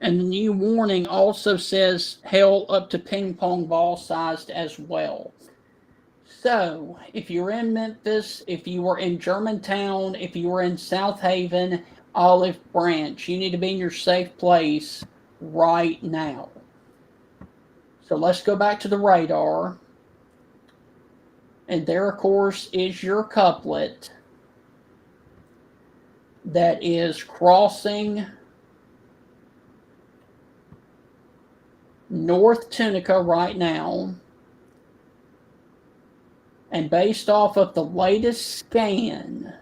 And the new warning also says hail up to ping pong ball sized as well. So, if you're in Memphis, if you were in Germantown, if you were in South Haven, Olive Branch, you need to be in your safe place right now. So let's go back to the radar. And there, of course, is your couplet that is crossing North Tunica right now. And based off of the latest scan,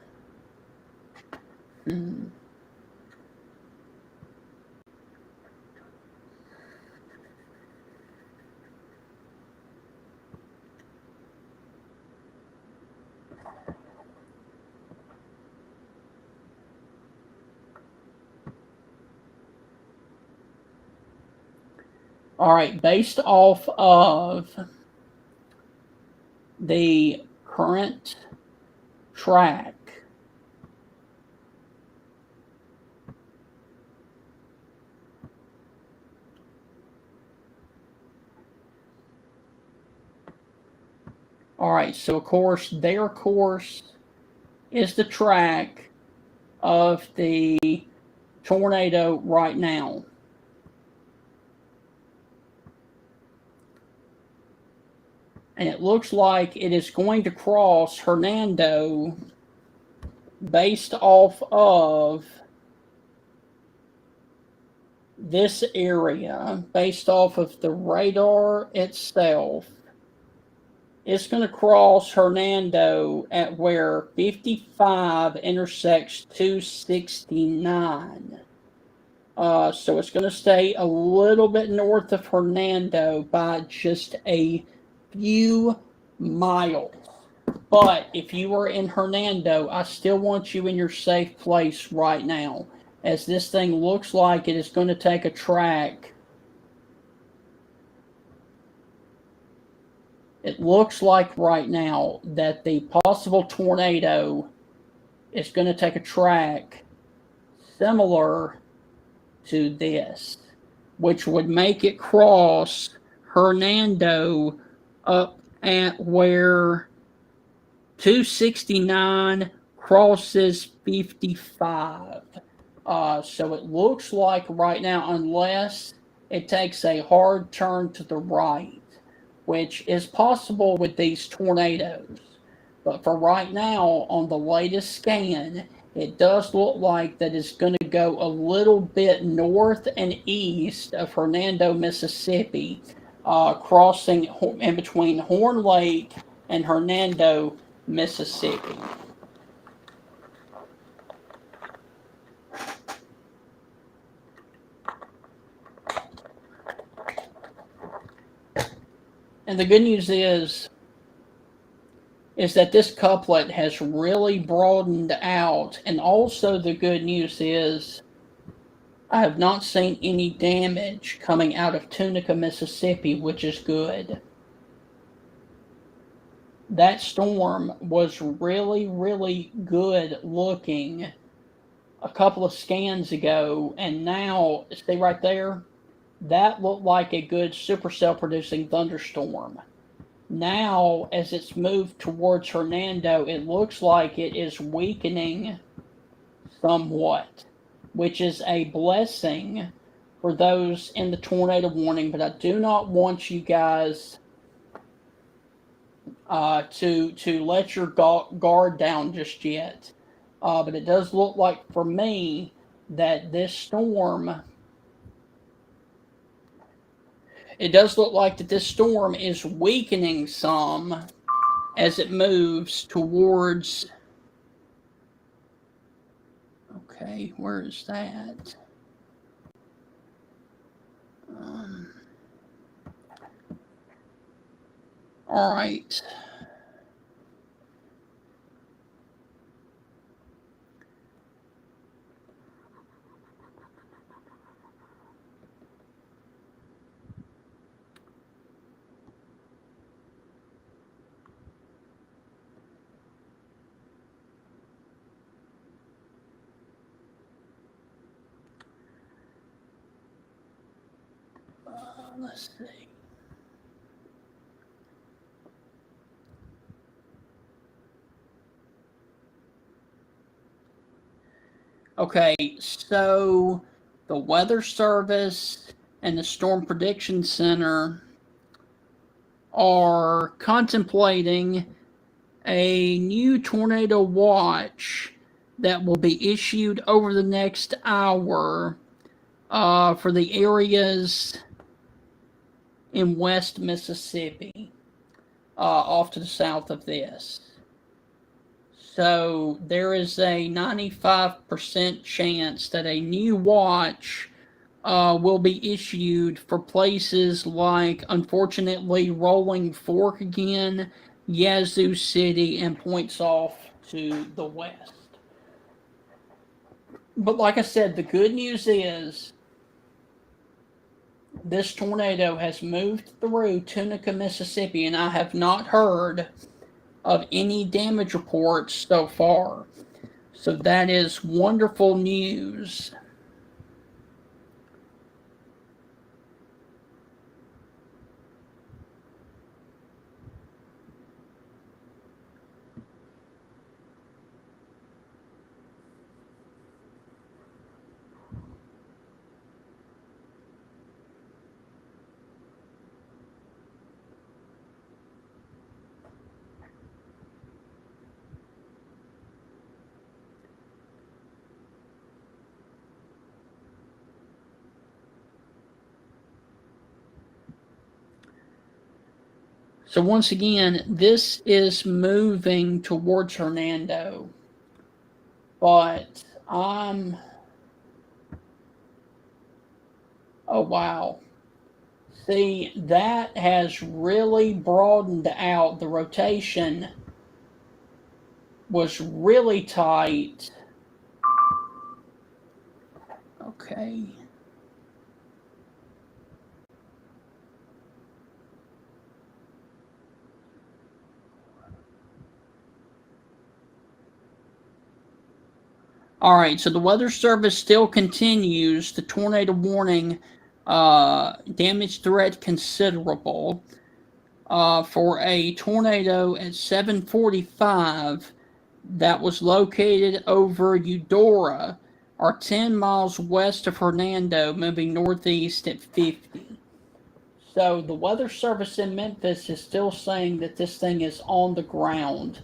all right, based off of the current track, all right, so of course, their course is the track of the tornado right now. And it looks like it is going to cross Hernando based off of this area, based off of the radar itself. It's going to cross Hernando at where 55 intersects 269. So it's going to stay a little bit north of Hernando by just a few miles. But if you are in Hernando, I still want you in your safe place right now, as this thing looks like it is going to take a track. It looks like right now that the possible tornado is going to take a track similar to this, which would make it cross Hernando up at where 269 crosses 55. So it looks like right now, unless it takes a hard turn to the right, which is possible with these tornadoes. But for right now, on the latest scan, it does look like that it's going to go a little bit north and east of Hernando, Mississippi, crossing in between Horn Lake and Hernando, Mississippi. And the good news is that this couplet has really broadened out. And also the good news is I have not seen any damage coming out of Tunica, Mississippi, which is good. That storm was really, really good looking a couple of scans ago, and now, stay right there, that looked like a good supercell producing thunderstorm. Now, as it's moved towards Hernando, it looks like it is weakening somewhat, which is a blessing for those in the tornado warning. But I do not want you guys to let your guard down just yet. But it does look like for me that this storm, it does look like that this storm is weakening some as it moves towards. Okay, where is that? Um, all right. Let's see. Okay, so the Weather Service and the Storm Prediction Center are contemplating a new tornado watch that will be issued over the next hour for the areas in West Mississippi, off to the south of this. So there is a 95% chance that a new watch will be issued for places like, unfortunately, Rolling Fork again, Yazoo City, and points off to the west. But like I said, the good news is this tornado has moved through Tunica, Mississippi, and I have not heard of any damage reports so far. So that is wonderful news. So once again, this is moving towards Hernando. But I'm... Oh, wow. See, that has really broadened out. The rotation was really tight. Okay. All right, so the Weather Service still continues. The tornado warning, damage threat considerable. For a tornado at 7:45 that was located over Eudora, or 10 miles west of Hernando, moving northeast at 50. So the Weather Service in Memphis is still saying that this thing is on the ground.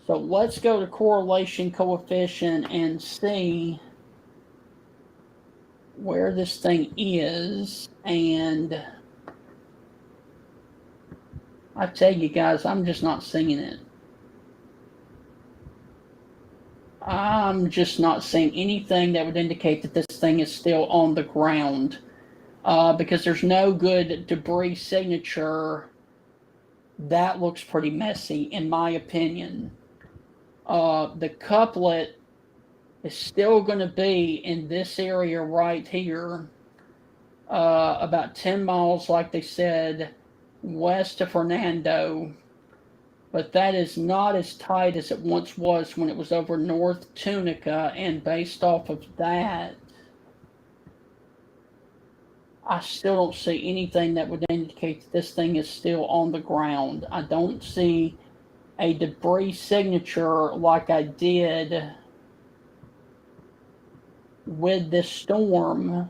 So let's go to correlation coefficient and see where this thing is. And I tell you guys, I'm just not seeing it. I'm just not seeing anything that would indicate that this thing is still on the ground. Because there's no good debris signature. That looks pretty messy, in my opinion. The couplet is still going to be in this area right here, about 10 miles, like they said, west of Hernando. But that is not as tight as it once was when it was over North Tunica, and based off of that, I still don't see anything that would indicate that this thing is still on the ground. I don't see a debris signature like I did with this storm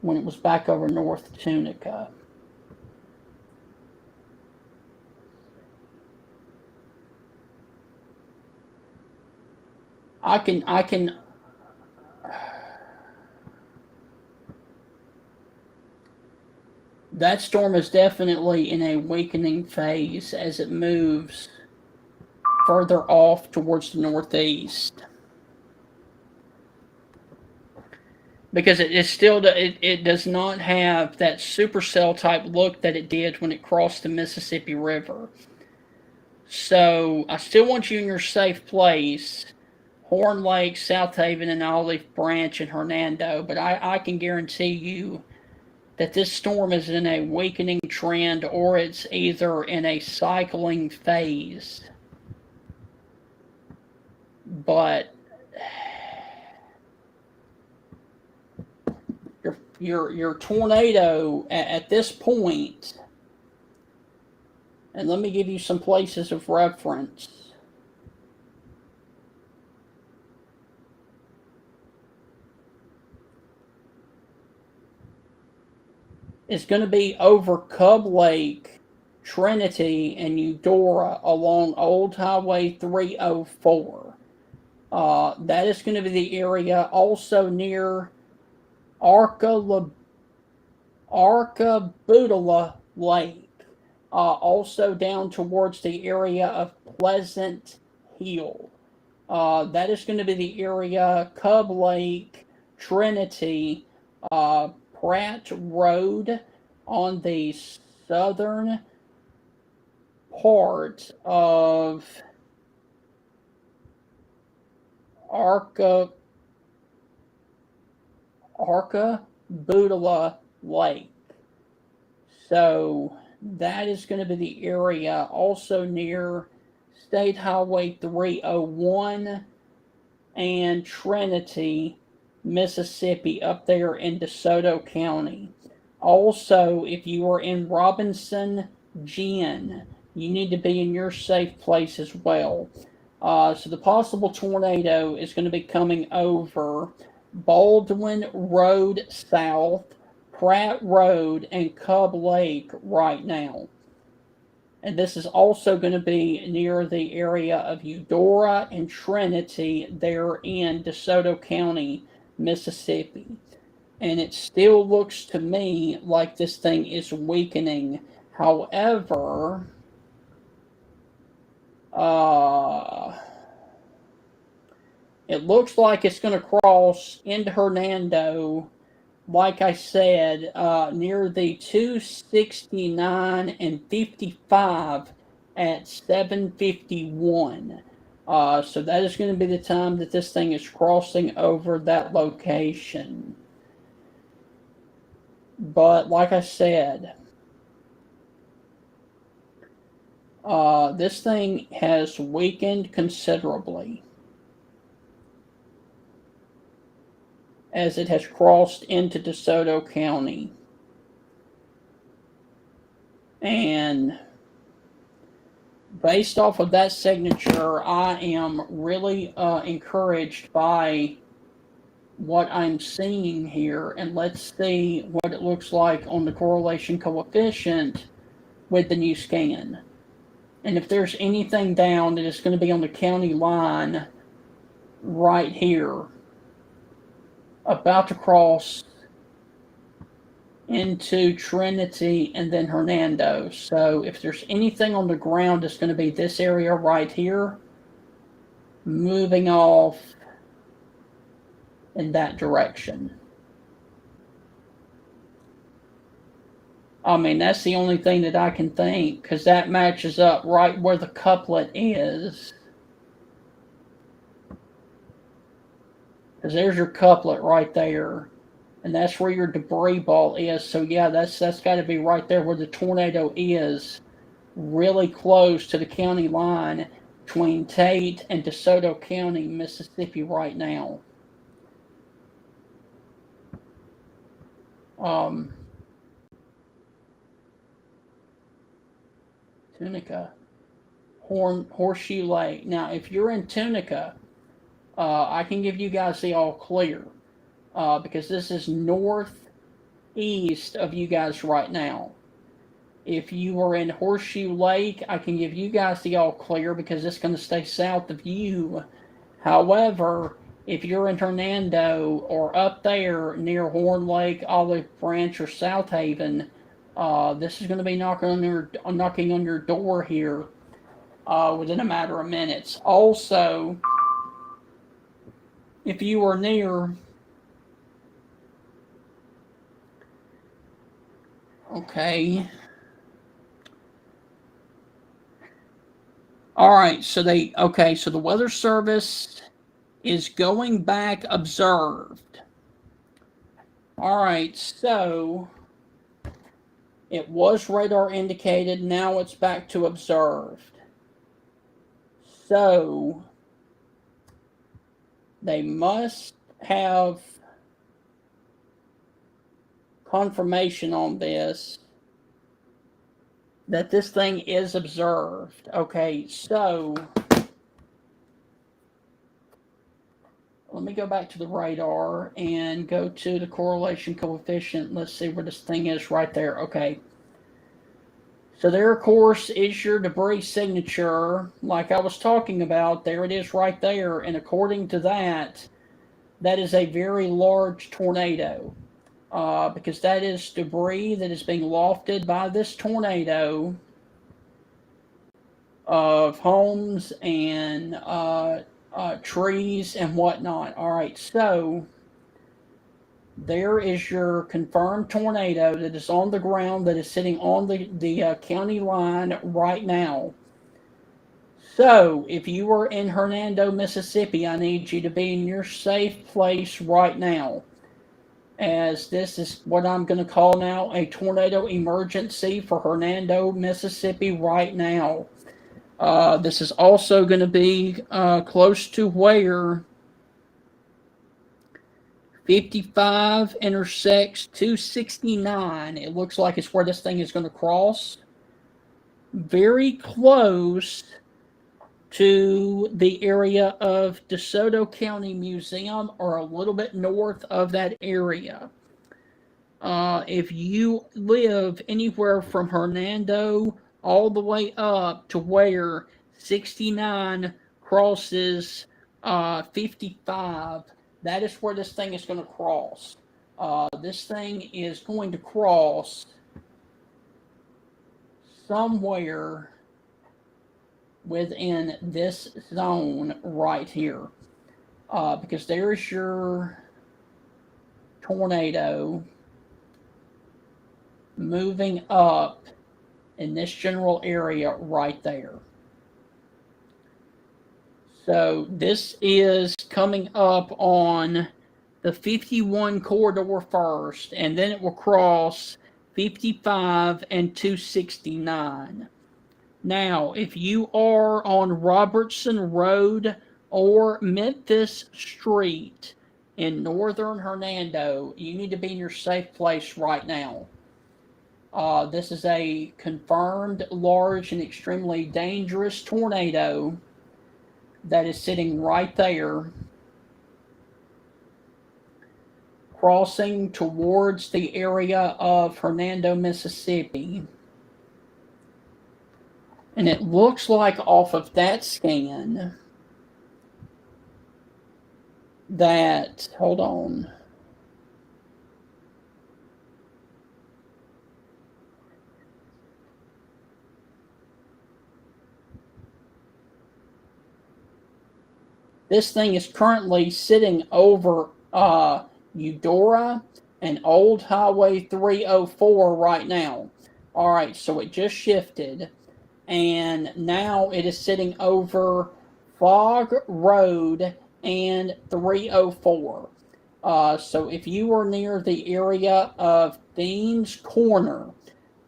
when it was back over North Tunica. I can that storm is definitely in a weakening phase as it moves further off towards the northeast. Because it does not have that supercell type look that it did when it crossed the Mississippi River. So I still want you in your safe place. Horn Lake, South Haven, and Olive Branch, and Hernando. But I can guarantee you that this storm is in a weakening trend, or it's either in a cycling phase. But your tornado at this point, and let me give you some places of reference. It's going to be over Cub Lake, Trinity, and Eudora along Old Highway 304. That is going to be the area also near Arca Arcaboodle Lake, also down towards the area of Pleasant Hill. That is going to be the area Cub Lake, Trinity, Pratt Road on the southern part of Arcaboodle Lake. So that is going to be the area also near State Highway 301 and Trinity, Mississippi, up there in DeSoto County. Also, if you are in Robinson, Gin, you need to be in your safe place as well. So the possible tornado is going to be coming over Baldwin Road South, Pratt Road, and Cub Lake right now. And this is also going to be near the area of Eudora and Trinity there in DeSoto County, Mississippi. And it still looks to me like this thing is weakening. However, it looks like it's going to cross into Hernando, like I said, near the 269 and 55 at 7:51. So that is going to be the time that this thing is crossing over that location. But like I said, this thing has weakened considerably as it has crossed into DeSoto County. And based off of that signature, I am really encouraged by what I'm seeing here. And let's see what it looks like on the correlation coefficient with the new scan. And if there's anything down, that is going to be on the county line right here, about to cross into Trinity and then Hernando. So if there's anything on the ground, it's going to be this area right here, moving off in that direction. I mean, that's the only thing that I can think, because that matches up right where the couplet is. Because there's your couplet right there. And that's where your debris ball is. So yeah, that's got to be right there where the tornado is. Really close to the county line between Tate and DeSoto County, Mississippi right now. Tunica. Horseshoe Lake. Now, if you're in Tunica, I can give you guys the all clear, because this is northeast of you guys right now. If you are in Horseshoe Lake, I can give you guys the all clear because it's going to stay south of you. However, if you're in Hernando or up there near Horn Lake, Olive Branch, or South Haven, this is going to be knocking on your door here within a matter of minutes. Also, if you are near, okay. All right, so the Weather Service is going back observed. All right, so it was radar indicated, now it's back to observed. So they must have confirmation on this that this thing is observed. Okay, so let me go back to the radar and go to the correlation coefficient. Let's see where this thing is right there. Okay. So there, of course, is your debris signature. Like I was talking about, there it is right there. And according to that, that is a very large tornado. Because that is debris that is being lofted by this tornado of homes and trees and whatnot. All right, so there is your confirmed tornado that is on the ground, that is sitting on the county line right now. So, if you are in Hernando, Mississippi, I need you to be in your safe place right now, as this is what I'm going to call now a tornado emergency for Hernando, Mississippi right now. This is also going to be close to where 55 intersects 269. It looks like it's where this thing is going to cross. Very close to the area of DeSoto County Museum, or a little bit north of that area. If you live anywhere from Hernando all the way up to where 69 crosses 55, that is where this thing is going to cross. This thing is going to cross somewhere within this zone right here. Because there's your tornado moving up in this general area right there. So this is coming up on the 51 corridor first, and then it will cross 55 and 269. Now, if you are on Robertson Road or Memphis Street in northern Hernando, you need to be in your safe place right now. This is a confirmed large and extremely dangerous tornado that is sitting right there, crossing towards the area of Hernando, Mississippi. And it looks like off of that scan that, hold on. This thing is currently sitting over Eudora and Old Highway 304 right now. All right, so it just shifted, and now it is sitting over Fog Road and 304. So if you are near the area of Dean's Corner,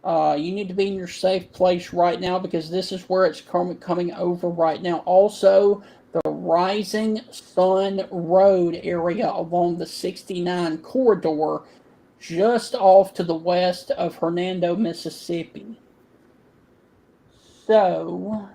you need to be in your safe place right now, because this is where it's coming over right now. Also, the Rising Sun Road area along the 69 corridor, just off to the west of Hernando, Mississippi. So,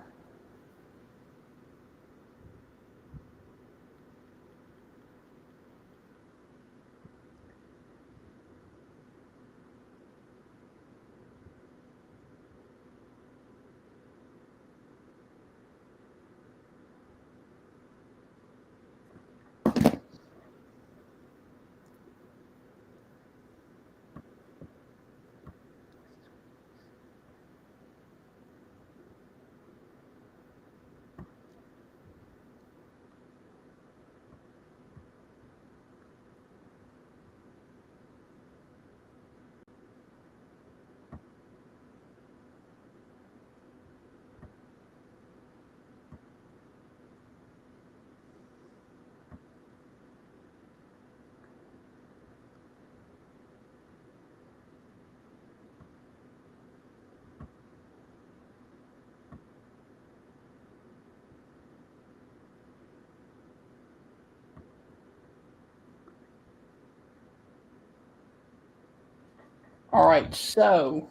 All right, so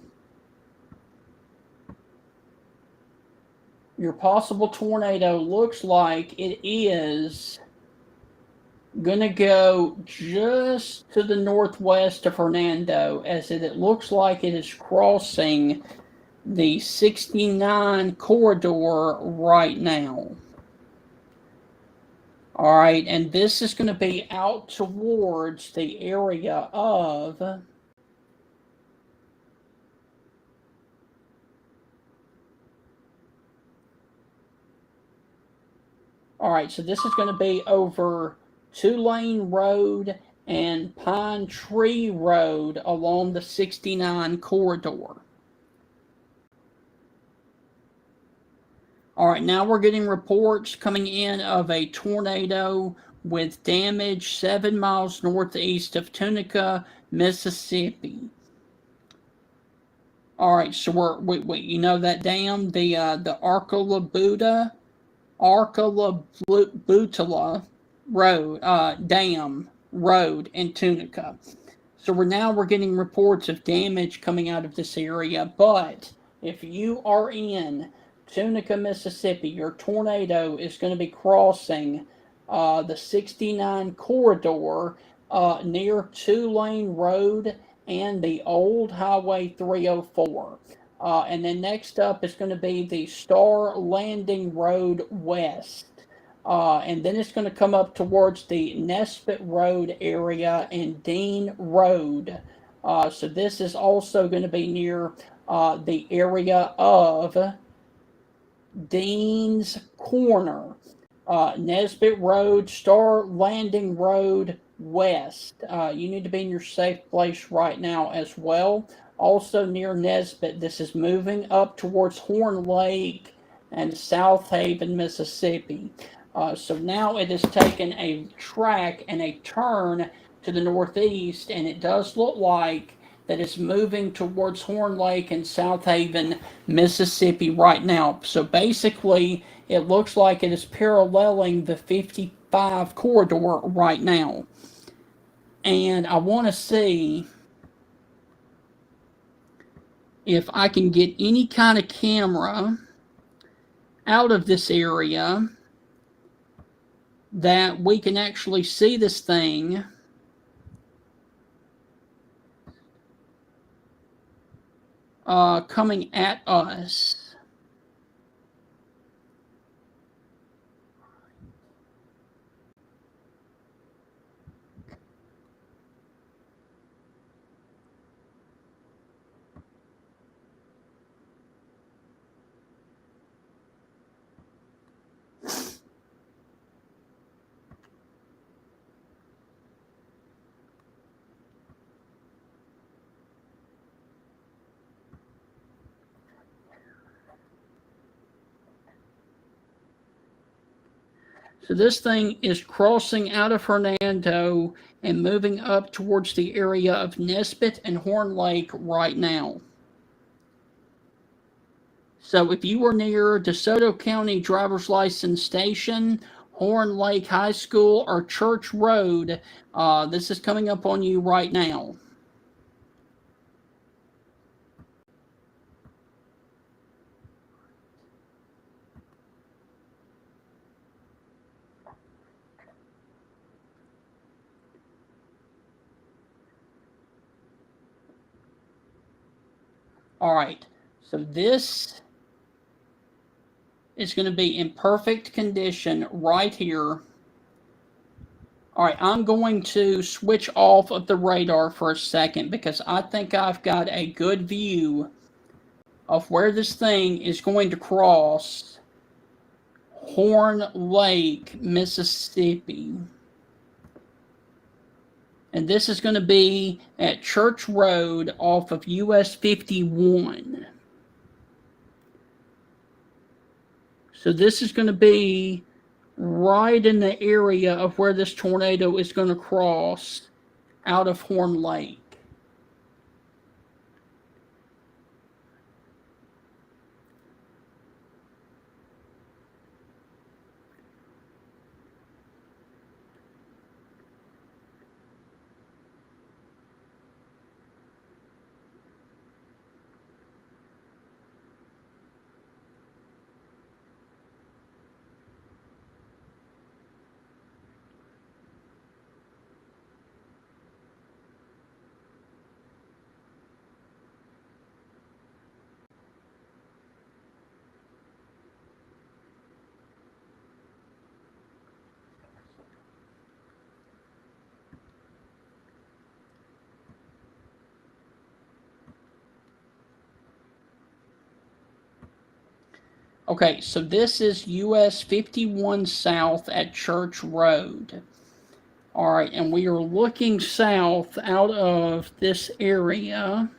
your possible tornado looks like it is going to go just to the northwest of Hernando, as it looks like it is crossing the 69 corridor right now. All right, and this is going to be out towards the area of. All right, so this is going to be over Two-Lane Road and Pine Tree Road along the 69 corridor. All right, now we're getting reports coming in of a tornado with damage 7 miles northeast of Tunica, Mississippi. All right, so you know that dam, the Arcalabutula Road Dam Road in Tunica. So we're getting reports of damage coming out of this area. But if you are in Tunica, Mississippi, your tornado is going to be crossing the 69 corridor near Two-Lane Road and the old Highway 304. And then next up is going to be the Star Landing Road West. And then it's going to come up towards the Nesbitt Road area and Dean Road. So this is also going to be near the area of Dean's Corner, Nesbitt Road, Star Landing Road West. You need to be in your safe place right now as well. Also near Nesbitt, this is moving up towards Horn Lake and South Haven, Mississippi. So now it has taken a track and a turn to the northeast, and it does look like that it's moving towards Horn Lake and South Haven, Mississippi right now. So basically, it looks like it is paralleling the 55 corridor right now. And I want to see if I can get any kind of camera out of this area that we can actually see this thing coming at us. So this thing is crossing out of Hernando and moving up towards the area of Nesbitt and Horn Lake right now. So if you were near DeSoto County Driver's License Station, Horn Lake High School, or Church Road, this is coming up on you right now. All right, so this is going to be in perfect condition right here. All right, I'm going to switch off of the radar for a second because I think I've got a good view of where this thing is going to cross Horn Lake, Mississippi. And this is going to be at Church Road off of US 51. So this is going to be right in the area of where this tornado is going to cross out of Horn Lake. Okay, so this is US 51 South at Church Road. All right, and we are looking south out of this area.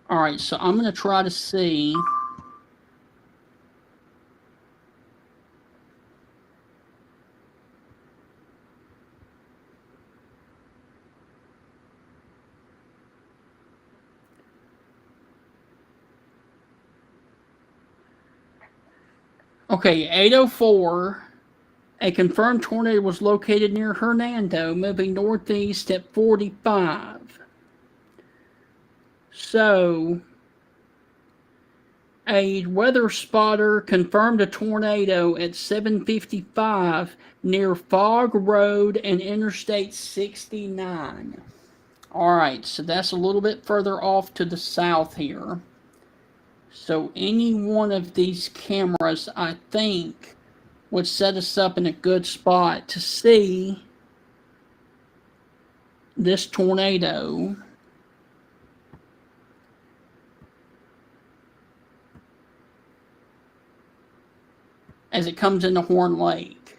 All right, so I'm going to try to see. Okay, 804. A confirmed tornado was located near Hernando, moving northeast at 45. So, a weather spotter confirmed a tornado at 7:55 near Fog Road and Interstate 69. All right, so that's a little bit further off to the south here. So any one of these cameras, I think, would set us up in a good spot to see this tornado as it comes into Horn Lake.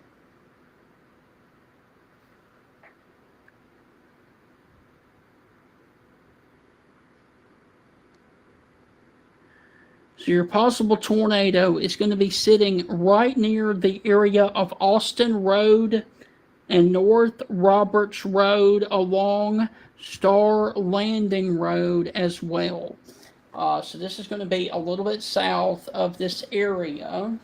So your possible tornado is going to be sitting right near the area of Austin Road and North Roberts Road along Star Landing Road as well. So this is going to be a little bit south of this area.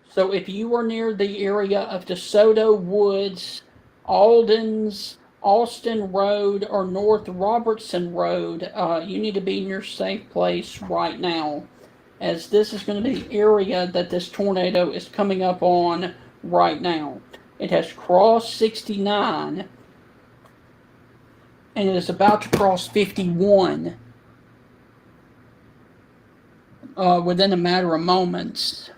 So if you are near the area of DeSoto Woods, Alden's, Austin Road, or North Robertson Road, you need to be in your safe place right now, as this is going to be the area that this tornado is coming up on right now. It has crossed 69, and it is about to cross 51 within a matter of moments.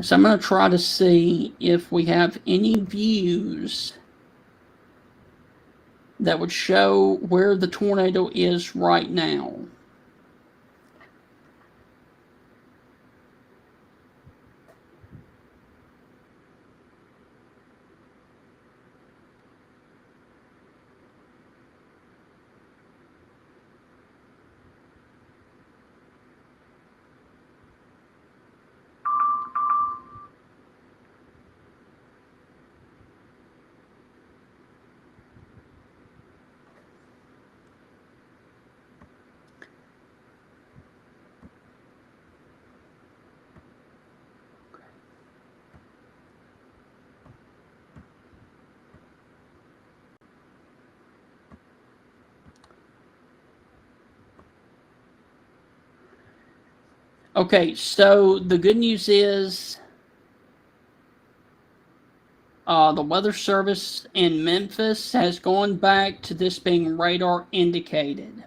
So I'm going to try to see if we have any views that would show where the tornado is right now. Okay, so the good news is the Weather Service in Memphis has gone back to this being radar indicated.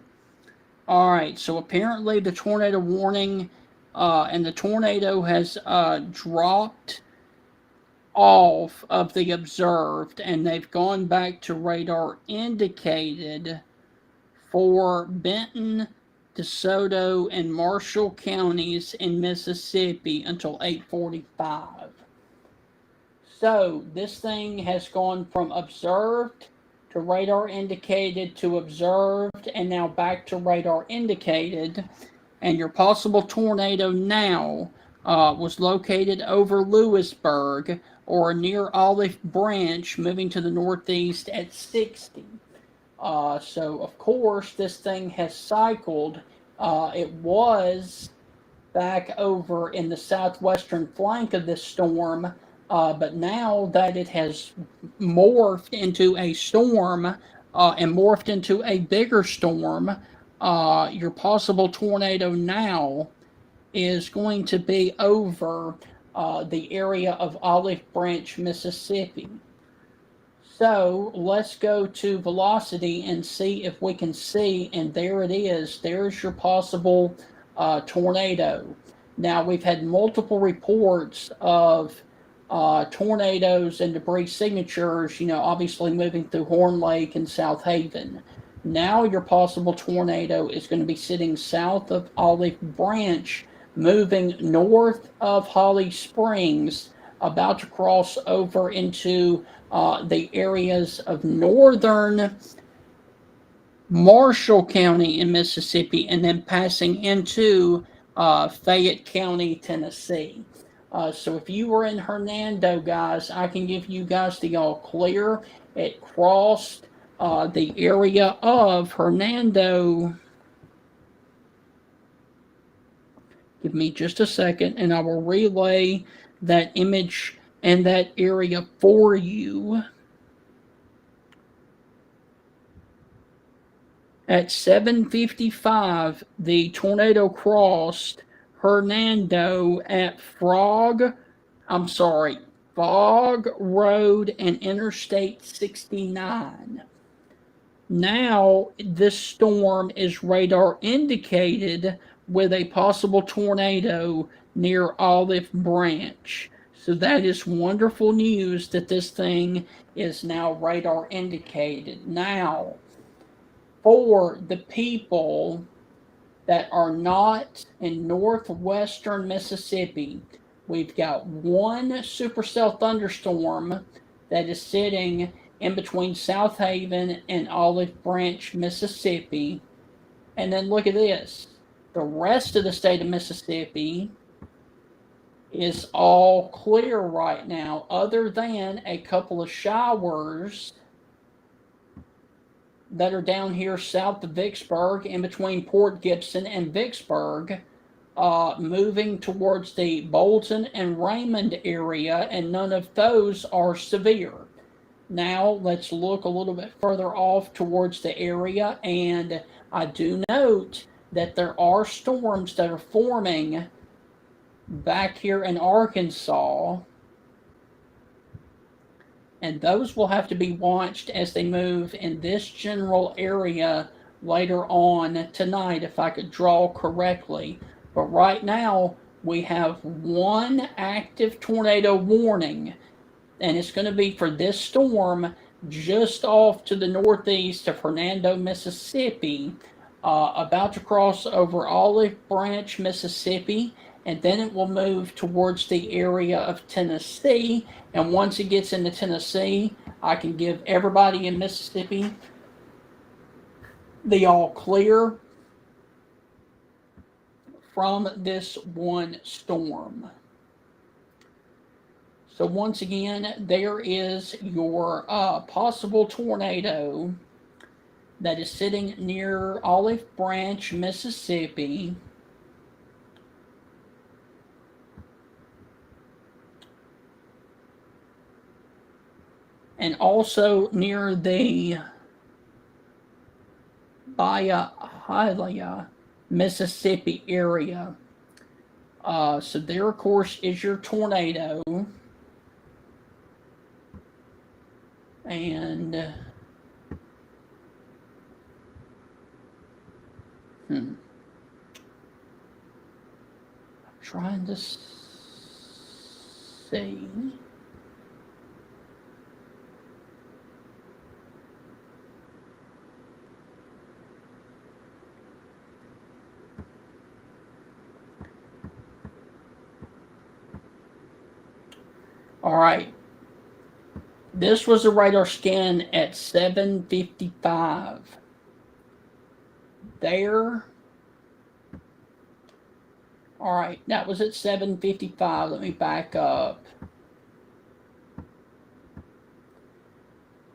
All right, so apparently the tornado warning and the tornado has dropped off of the observed, and they've gone back to radar indicated for Benton, DeSoto, and Marshall counties in Mississippi until 8:45. So this thing has gone from observed to radar indicated to observed and now back to radar indicated. And your possible tornado now was located over Lewisburg or near Olive Branch, moving to the northeast at 60. So, of course, this thing has cycled. It was back over in the southwestern flank of this storm, but now that it has morphed into a storm and morphed into a bigger storm, your possible tornado now is going to be over the area of Olive Branch, Mississippi. So let's go to velocity and see if we can see, and there it is. There's your possible tornado. Now, we've had multiple reports of tornadoes and debris signatures, obviously moving through Horn Lake and South Haven. Now your possible tornado is going to be sitting south of Olive Branch, moving north of Holly Springs, about to cross over into the areas of northern Marshall County in Mississippi, and then passing into Fayette County, Tennessee. So if you were in Hernando, guys, I can give you guys the all clear. It crossed the area of Hernando. Give me just a second, and I will relay that image and that area for you. At 7:55, the tornado crossed Hernando at Fog Road and Interstate 69. Now, this storm is radar indicated with a possible tornado near Olive Branch. So that is wonderful news that this thing is now radar indicated. Now, for the people that are not in northwestern Mississippi, we've got one supercell thunderstorm that is sitting in between South Haven and Olive Branch, Mississippi. And then look at this. The rest of the state of Mississippi is all clear right now, other than a couple of showers that are down here south of Vicksburg, in between Port Gibson and Vicksburg, moving towards the Bolton and Raymond area, and none of those are severe. Now let's look a little bit further off towards the area, and I do note that there are storms that are forming back here in Arkansas, and those will have to be watched as they move in this general area later on tonight, if I could draw correctly. But right now, we have one active tornado warning, and it's going to be for this storm just off to the northeast of Hernando, Mississippi, about to cross over Olive Branch, Mississippi, and then it will move towards the area of Tennessee. And once it gets into Tennessee, I can give everybody in Mississippi the all clear from this one storm. So once again, there is your possible tornado that is sitting near Olive Branch, Mississippi. And also near the Hialeah, Mississippi area. So there, of course, is your tornado. And I'm trying to see. All right. This was a radar scan at 7:55. There. All right, that was at 7:55. Let me back up.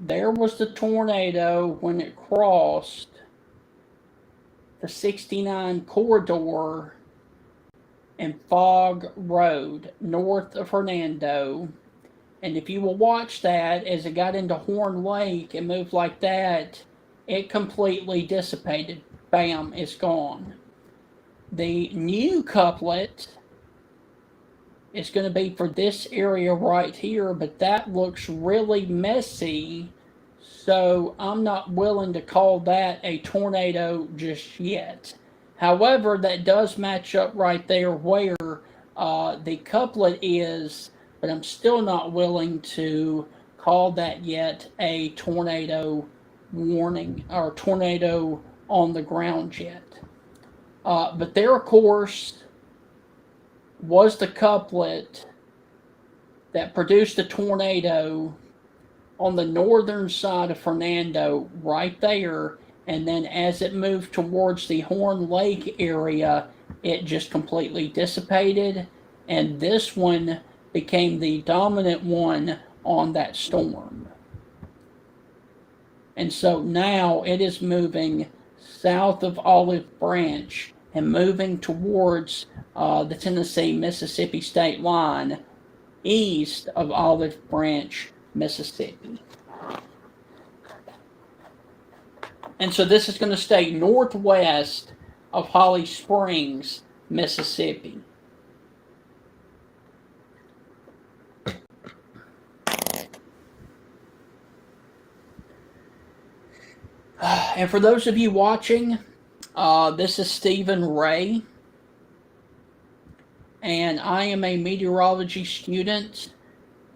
There was the tornado when it crossed the 69 corridor and Fog Road north of Hernando. And if you will watch that, as it got into Horn Lake and moved like that, it completely dissipated. Bam, it's gone. The new couplet is going to be for this area right here, but that looks really messy, so I'm not willing to call that a tornado just yet. However, that does match up right there where the couplet is, but I'm still not willing to call that yet a tornado warning or tornado on the ground yet. But there, of course, was the couplet that produced the tornado on the northern side of Fernando, right there. And then as it moved towards the Horn Lake area, it just completely dissipated. And this one became the dominant one on that storm. And so now it is moving south of Olive Branch and moving towards the Tennessee-Mississippi state line, east of Olive Branch, Mississippi. And so this is going to stay northwest of Holly Springs, Mississippi. And for those of you watching, this is Stephen Ray, and I am a meteorology student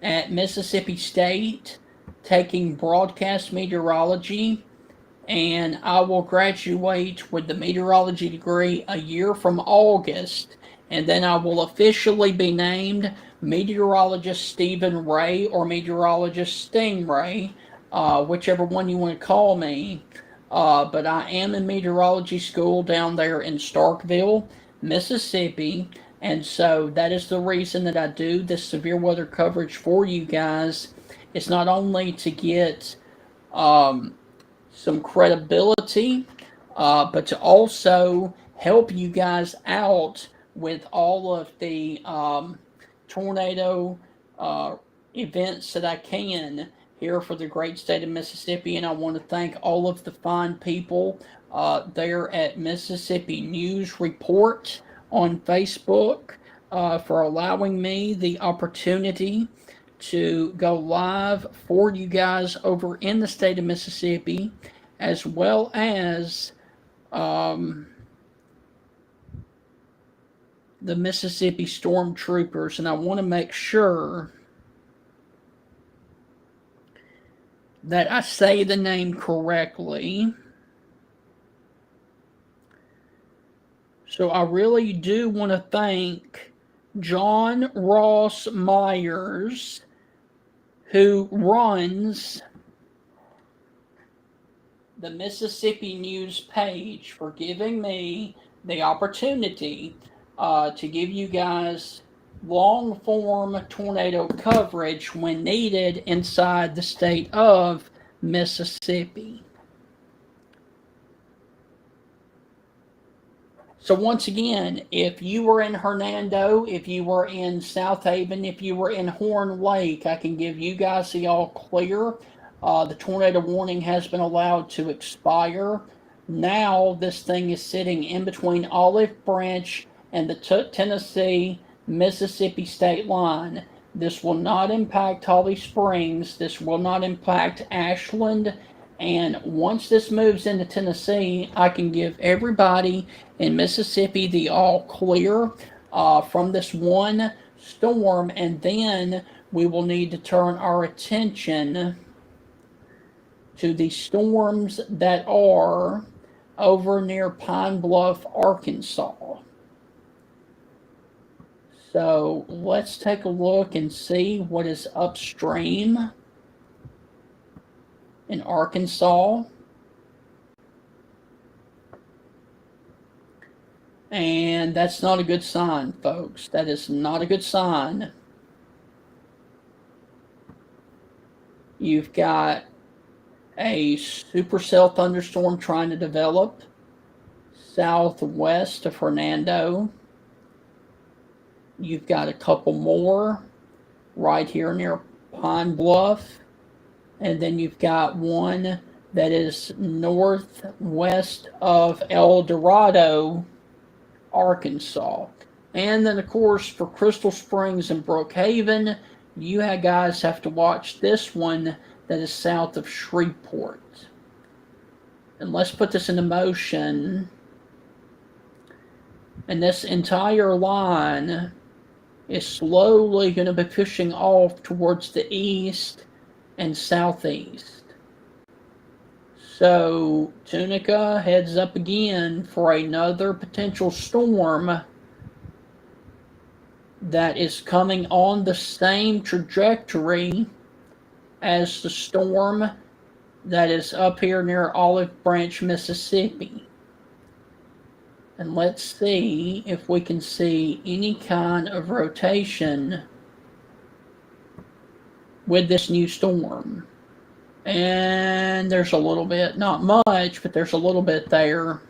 at Mississippi State taking broadcast meteorology, and I will graduate with the meteorology degree a year from August, and then I will officially be named Meteorologist Stephen Ray or Meteorologist Stingray, whichever one you want to call me. But I am in meteorology school down there in Starkville, Mississippi, and so that is the reason that I do this severe weather coverage for you guys. It's not only to get some credibility, but to also help you guys out with all of the tornado events that I can here for the great state of Mississippi. And I want to thank all of the fine people there at Mississippi News Report on Facebook for allowing me the opportunity to go live for you guys over in the state of Mississippi, as well as the Mississippi Stormtroopers. And I want to make sure that I say the name correctly. So I really do want to thank John Ross Myers, who runs the Mississippi News page, for giving me the opportunity to give you guys long-form tornado coverage when needed inside the state of Mississippi. So once again, if you were in Hernando, if you were in South Haven, if you were in Horn Lake, I can give you guys the all clear. The tornado warning has been allowed to expire. Now this thing is sitting in between Olive Branch and the Tennessee-Mississippi state line. This will not impact Holly Springs. This will not impact Ashland. And once this moves into Tennessee, I can give everybody in Mississippi the all clear from this one storm, and then we will need to turn our attention to the storms that are over near Pine Bluff, Arkansas. So let's take a look and see what is upstream in Arkansas. And that's not a good sign, folks. That is not a good sign. You've got a supercell thunderstorm trying to develop southwest of Hernando. You've got a couple more right here near Pine Bluff. And then you've got one that is northwest of El Dorado, Arkansas. And then, of course, for Crystal Springs and Brookhaven, you guys have to watch this one that is south of Shreveport. And let's put this into motion. And this entire line is slowly going to be pushing off towards the east and southeast. So Tunica heads up again for another potential storm that is coming on the same trajectory as the storm that is up here near Olive Branch, Mississippi. And let's see if we can see any kind of rotation with this new storm. And there's a little bit, not much, but there's a little bit there.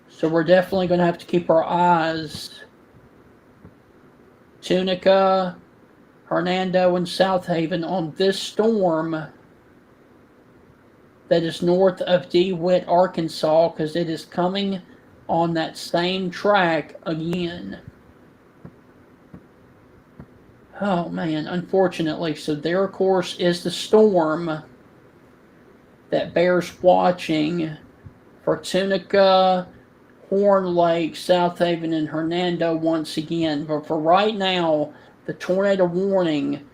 So we're definitely going to have to keep our eyes. Tunica, Hernando, and South Haven on this storm that is north of DeWitt, Arkansas, because it is coming on that same track again. Oh man, unfortunately. So there, of course, is the storm that bears watching for Tunica, Horn Lake, South Haven, and Hernando once again. But for right now, the tornado warning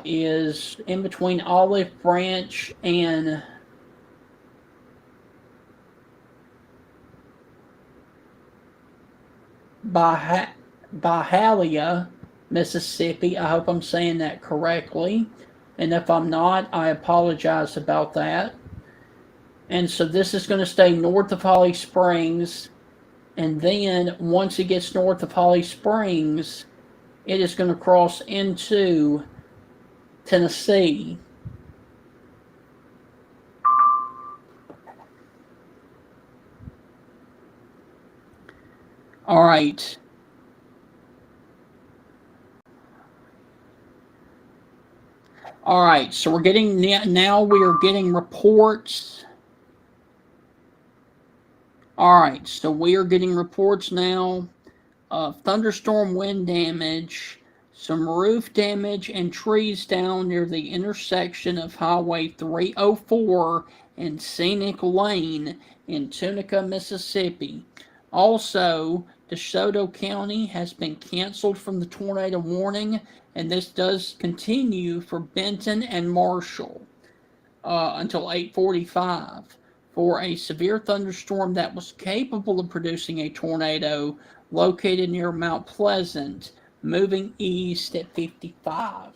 is in between Olive Branch and Byhalia, Mississippi. I hope I'm saying that correctly. And if I'm not, I apologize about that. And so this is going to stay north of Holly Springs. And then once it gets north of Holly Springs, it is going to cross into Tennessee. All right. All right, so we're getting, now we are getting reports. All right, so we are getting reports now of thunderstorm wind damage, some roof damage, and trees down near the intersection of Highway 304 and Scenic Lane in Tunica, Mississippi. Also, DeSoto County has been canceled from the tornado warning, and this does continue for Benton and Marshall until 8:45 for a severe thunderstorm that was capable of producing a tornado located near Mount Pleasant, moving east at 55.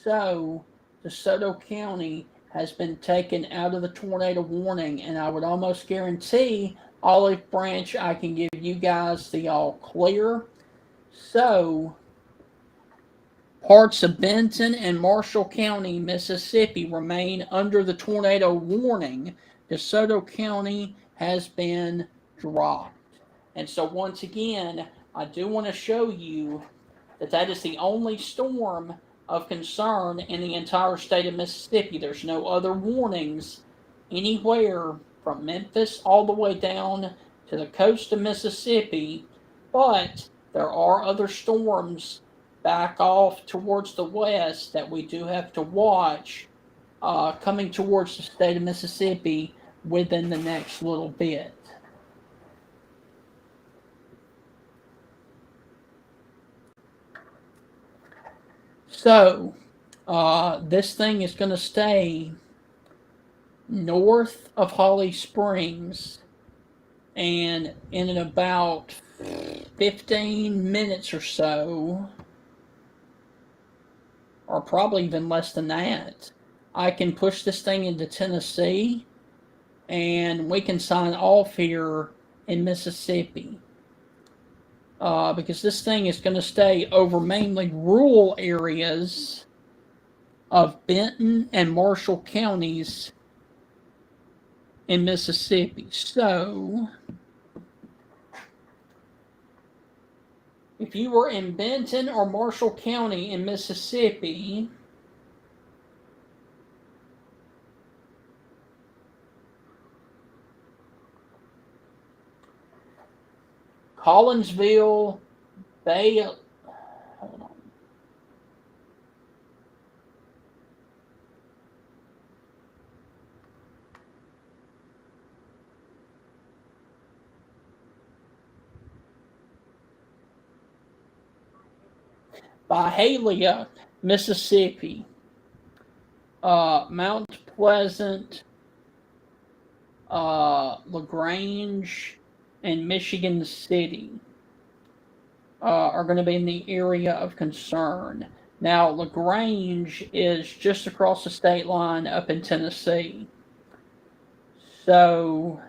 So, DeSoto County has been taken out of the tornado warning, and I would almost guarantee Olive Branch, I can give you guys the all clear. So, parts of Benton and Marshall County, Mississippi remain under the tornado warning. DeSoto County has been dropped. And so once again, I do want to show you that that is the only storm of concern in the entire state of Mississippi. There's no other warnings anywhere from Memphis all the way down to the coast of Mississippi, but there are other storms back off towards the west that we do have to watch coming towards the state of Mississippi within the next little bit. So, this thing is going to stay north of Holly Springs And in about 15 minutes or so, or probably even less than that, I can push this thing into Tennessee and we can sign off here in Mississippi. Because this thing is going to stay over mainly rural areas of Benton and Marshall counties in Mississippi. So, if you were in Benton or Marshall County in Mississippi, Collinsville, Bay, hold on. Byhalia, Mississippi, Mount Pleasant, LaGrange, and Michigan City are going to be in the area of concern. Now, LaGrange is just across the state line up in Tennessee. So,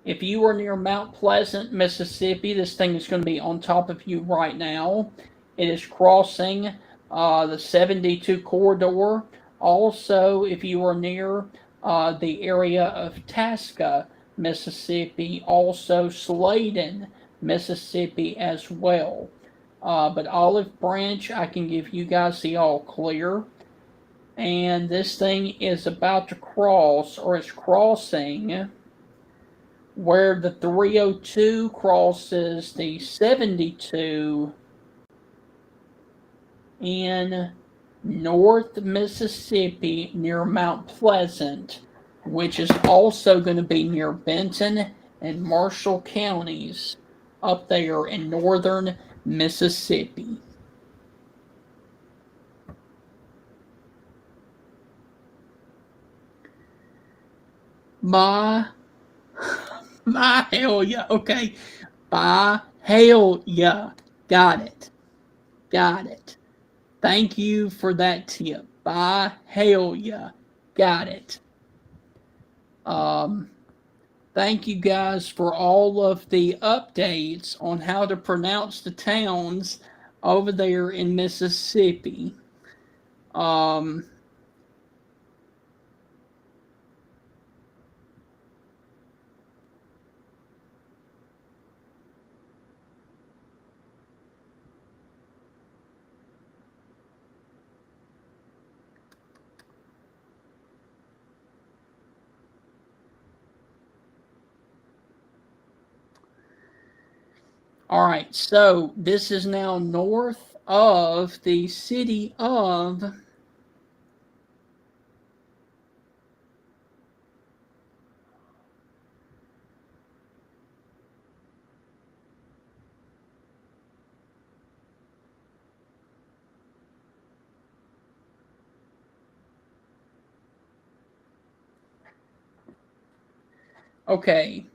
if you are near Mount Pleasant, Mississippi, this thing is going to be on top of you right now. It is crossing the 72 corridor. Also, if you are near the area of Tasca, Mississippi, also Sladen, Mississippi as well. But Olive Branch, I can give you guys the all clear. And this thing is about to cross, or it's crossing, where the 302 crosses the 72 in North Mississippi near Mount Pleasant, which is also going to be near Benton and Marshall counties up there in northern Mississippi. My hell yeah, okay. My hell yeah. Got it. Got it. Thank you for that tip. By hell yeah. Got it. Thank you guys for all of the updates on how to pronounce the towns over there in Mississippi. All right, so this is now north of the city of okay.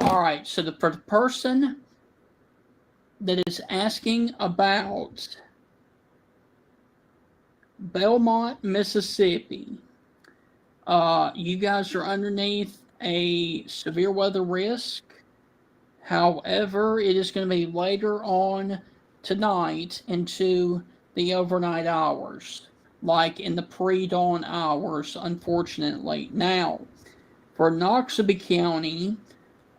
All right, so the person that is asking about Belmont, Mississippi, you guys are underneath a severe weather risk. However, it is going to be later on tonight into the overnight hours, like in the pre-dawn hours, unfortunately. Now, for Noxubee County,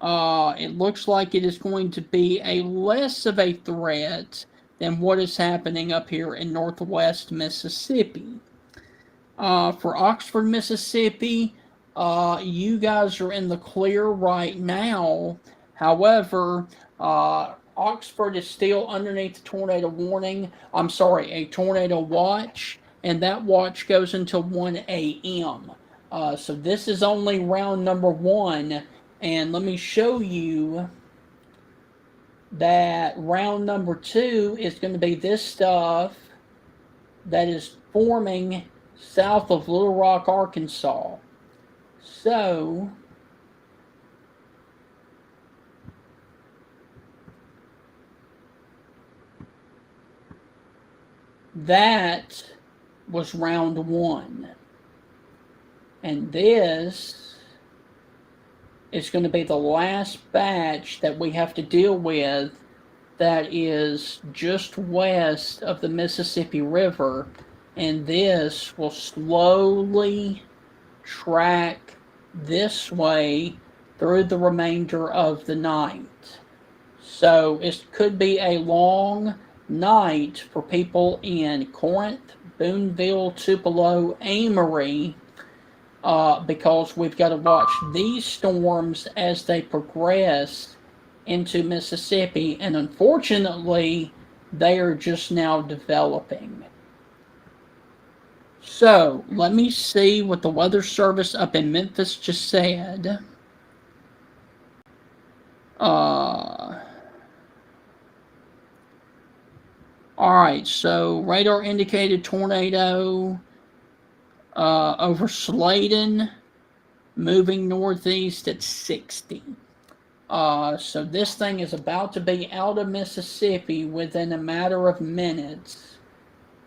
it looks like it is going to be a less of a threat than what is happening up here in northwest Mississippi. For Oxford, Mississippi, you guys are in the clear right now. However, Oxford is still underneath the tornado warning. I'm sorry, a tornado watch, and that watch goes until 1 a.m. So this is only round number one And let me show you that round number 2 is going to be this stuff that is forming south of Little Rock, Arkansas. So that was round 1. And this is going to be the last batch that we have to deal with that is just west of the Mississippi River. And this will slowly track this way through the remainder of the night. So it could be a long night for people in Corinth, Boonville, Tupelo, Amory, because we've got to watch these storms as they progress into Mississippi, and unfortunately, they are just now developing. So, let me see what the Weather Service up in Memphis just said. Alright, so radar indicated tornado over Sladen, moving northeast at 60. So this thing is about to be out of Mississippi within a matter of minutes.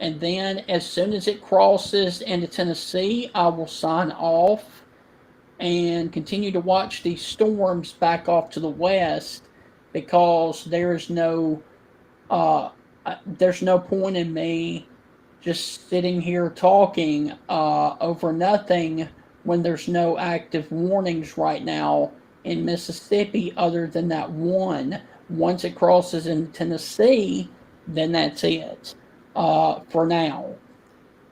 And then as soon as it crosses into Tennessee, I will sign off and continue to watch these storms back off to the west, because there's no point in me just sitting here talking over nothing when there's no active warnings right now in Mississippi other than that one. Once it crosses into Tennessee, then that's it for now.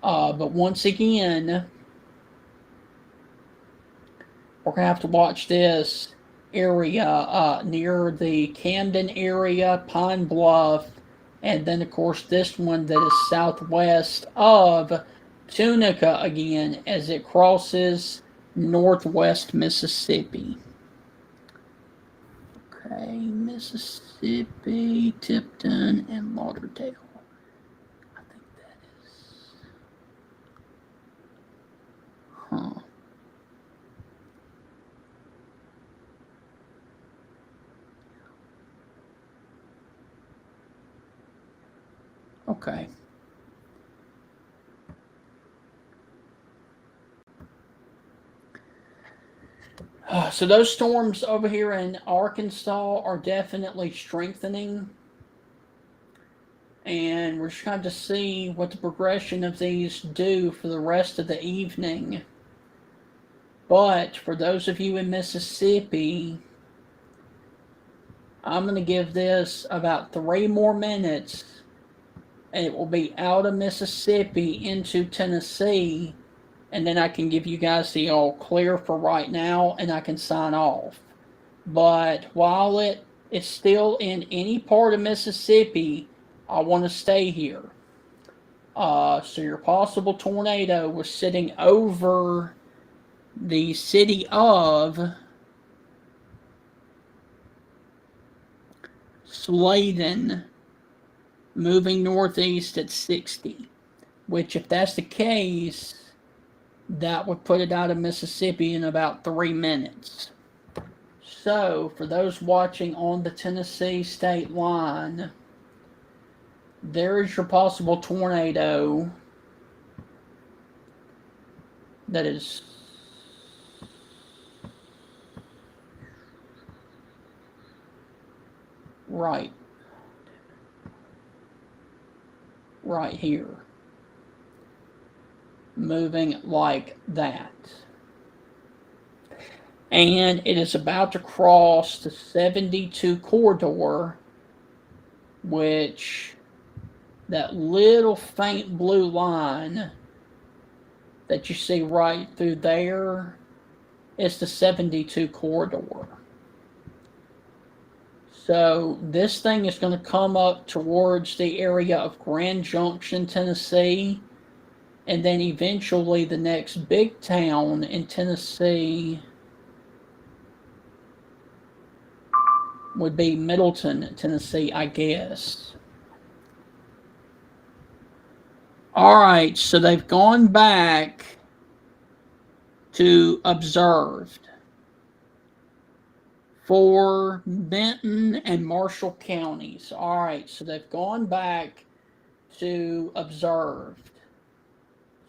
But once again, we're going to have to watch this area near the Camden area, Pine Bluff, and then, of course, this one that is southwest of Tunica again as it crosses northwest Mississippi. Okay, Mississippi, Tipton, and Lauderdale. I think that is... Huh. Okay. So those storms over here in Arkansas are definitely strengthening. And we're trying to see what the progression of these do for the rest of the evening. But for those of you in Mississippi, I'm going to give this about 3 more minutes, and it will be out of Mississippi into Tennessee, and then I can give you guys the all clear for right now, and I can sign off. But while it's still in any part of Mississippi, I want to stay here. So your possible tornado was sitting over the city of Sladen, moving northeast at 60, which, if that's the case, that would put it out of Mississippi in about 3 minutes. So, for those watching on the Tennessee state line, there is your possible tornado that is right here, moving like that, and it is about to cross the 72 corridor, which that little faint blue line that you see right through there is the 72 corridor. So this thing is going to come up towards the area of Grand Junction, Tennessee, and then eventually the next big town in Tennessee would be Middleton, Tennessee, I guess. All right, so they've gone back to observed for Benton and Marshall counties. All right, so they've gone back to observed.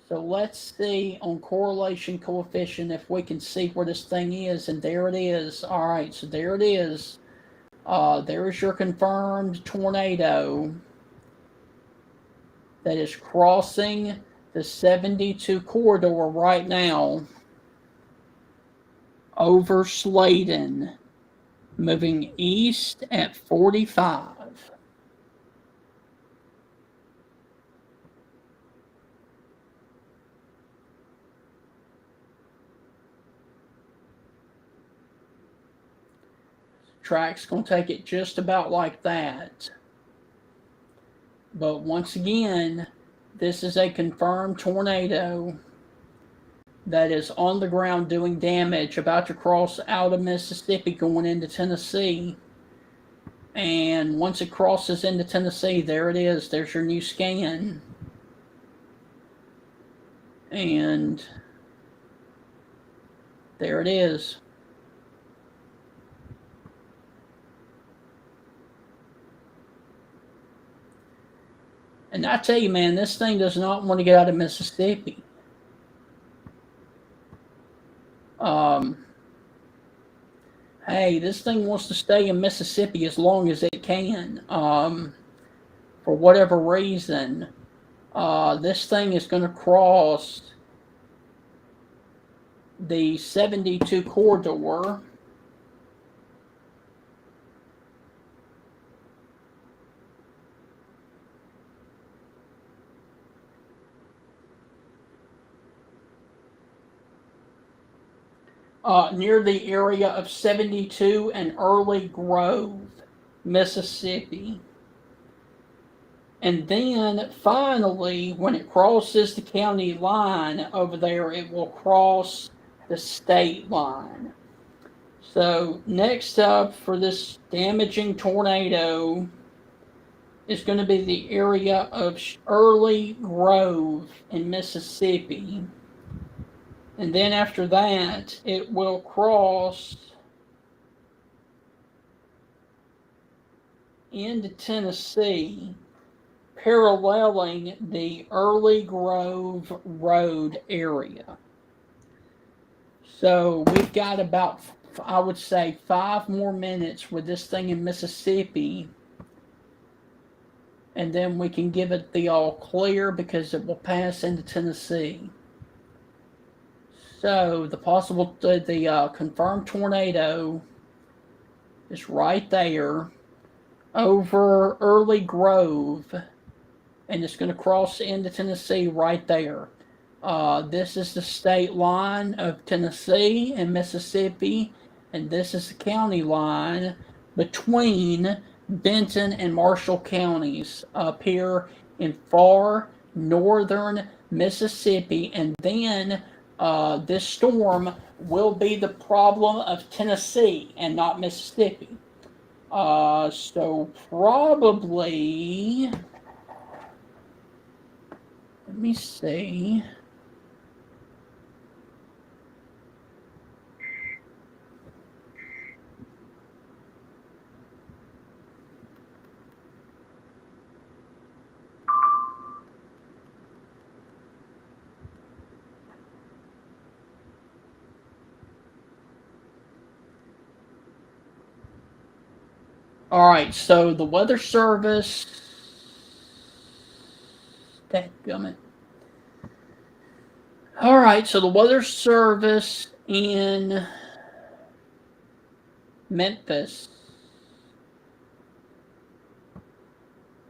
So let's see on correlation coefficient if we can see where this thing is, and there it is. All right, so there it is. There is your confirmed tornado that is crossing the 72 corridor right now over Sladen, moving east at 45. Track's going to take it just about like that. But once again, this is a confirmed tornado that is on the ground doing damage, about to cross out of Mississippi going into Tennessee. And once it crosses into Tennessee, there it is. There's your new scan. And there it is. And I tell you, man, this thing does not want to get out of Mississippi. Hey, this thing wants to stay in Mississippi as long as it can. For whatever reason, this thing is going to cross the 72 corridor. Near the area of 72 and Early Grove, Mississippi. And then finally, when it crosses the county line over there, it will cross the state line. So next up for this damaging tornado is going to be the area of Early Grove in Mississippi. And then after that, it will cross into Tennessee, paralleling the Early Grove Road area. So we've got about, I would say, 5 more minutes with this thing in Mississippi. And then we can give it the all clear because it will pass into Tennessee. So the confirmed tornado is right there over Early Grove, and it's going to cross into Tennessee right there. This is the state line of Tennessee and Mississippi, and this is the county line between Benton and Marshall counties up here in far northern Mississippi. And then this storm will be the problem of Tennessee and not Mississippi. So probably, let me see. All right, so the Weather Service, dadgummit. All right, so the Weather Service in Memphis,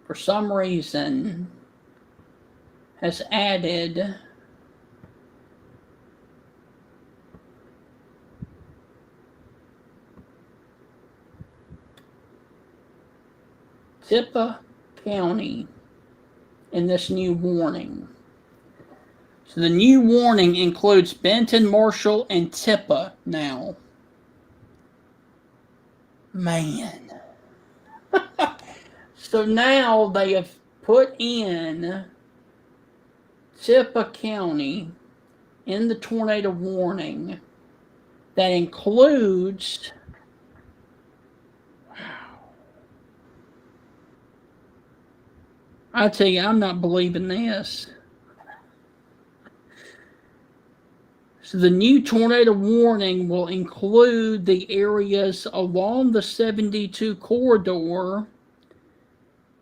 for some reason, has added Tippah County in this new warning. So the new warning includes Benton, Marshall, and Tippah now. Man. So now they have put in Tippah County in the tornado warning that includes, I tell you, I'm not believing this. So the new tornado warning will include the areas along the 72 corridor,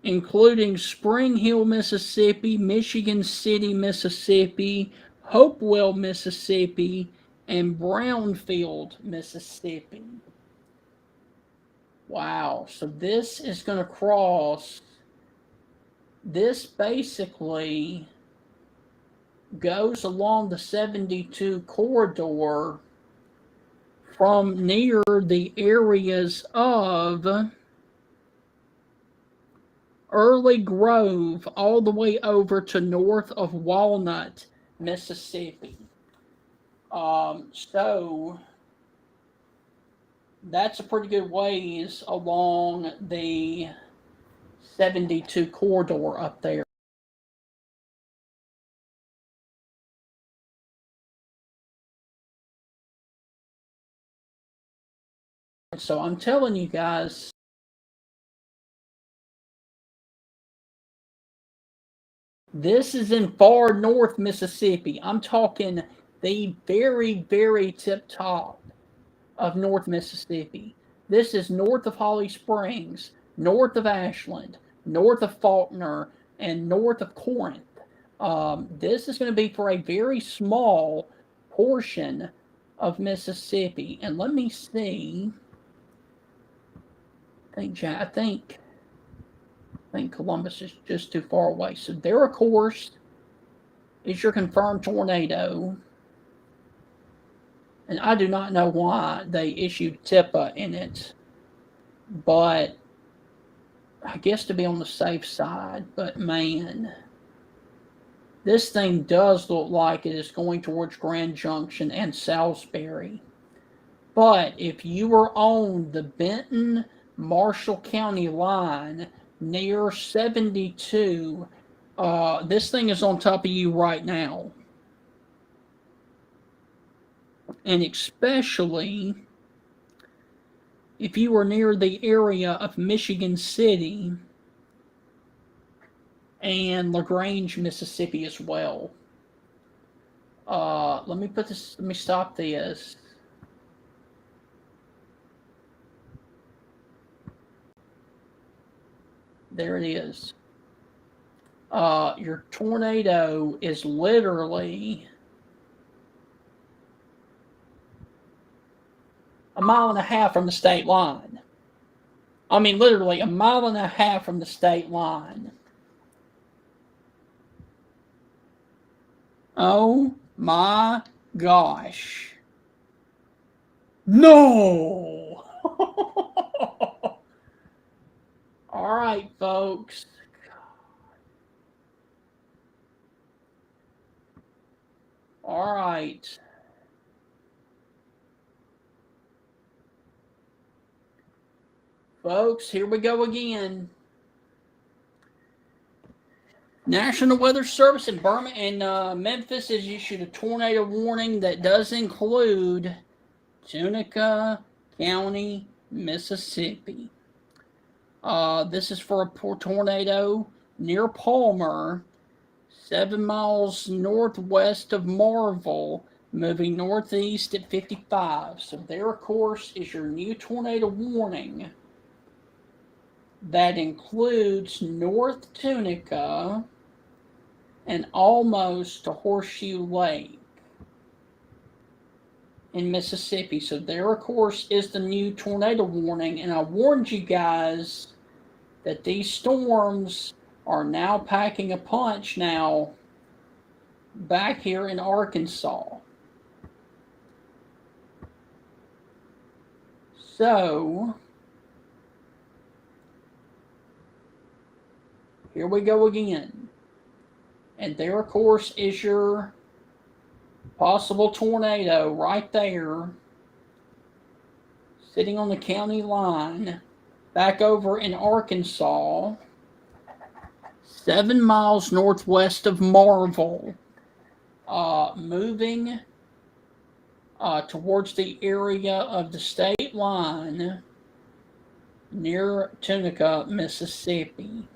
including Spring Hill, Mississippi, Michigan City, Mississippi, Hopewell, Mississippi, and Brownfield, Mississippi. Wow, so this is going to cross, this basically goes along the 72 corridor from near the areas of Early Grove all the way over to north of Walnut, Mississippi. So that's a pretty good ways along the 72 corridor up there. So I'm telling you guys, this is in far north Mississippi. I'm talking the very, very tip top of North Mississippi. This is north of Holly Springs, north of Ashland, north of Faulkner, and north of Corinth. This is going to be for a very small portion of Mississippi. And let me see. I think Columbus is just too far away. So there, of course, is your confirmed tornado. And I do not know why they issued Tippah in it, but I guess to be on the safe side. But man, this thing does look like it is going towards Grand Junction and Salisbury. But if you are on the Benton Marshall County line near 72, this thing is on top of you right now. And especially if you are near the area of Michigan City and LaGrange, Mississippi as well. Let me stop this. There it is. Your tornado is literally a mile and a half from the state line. I mean, literally a mile and a half from the state line. Oh my gosh. No! All right, folks. All right. Folks, here we go again. National Weather Service in Memphis has issued a tornado warning that does include Tunica County, Mississippi. This is for a tornado near Palmer, 7 miles northwest of Marville, moving northeast at 55. So there, of course, is your new tornado warning that includes North Tunica and almost to Horseshoe Lake in Mississippi. So there, of course, is the new tornado warning. And I warned you guys that these storms are now packing a punch now back here in Arkansas. So here we go again. And there, of course, is your possible tornado right there. sitting on the county line. Back over in Arkansas, 7 miles northwest of Marvel, moving towards the area of the state line near Tunica, Mississippi.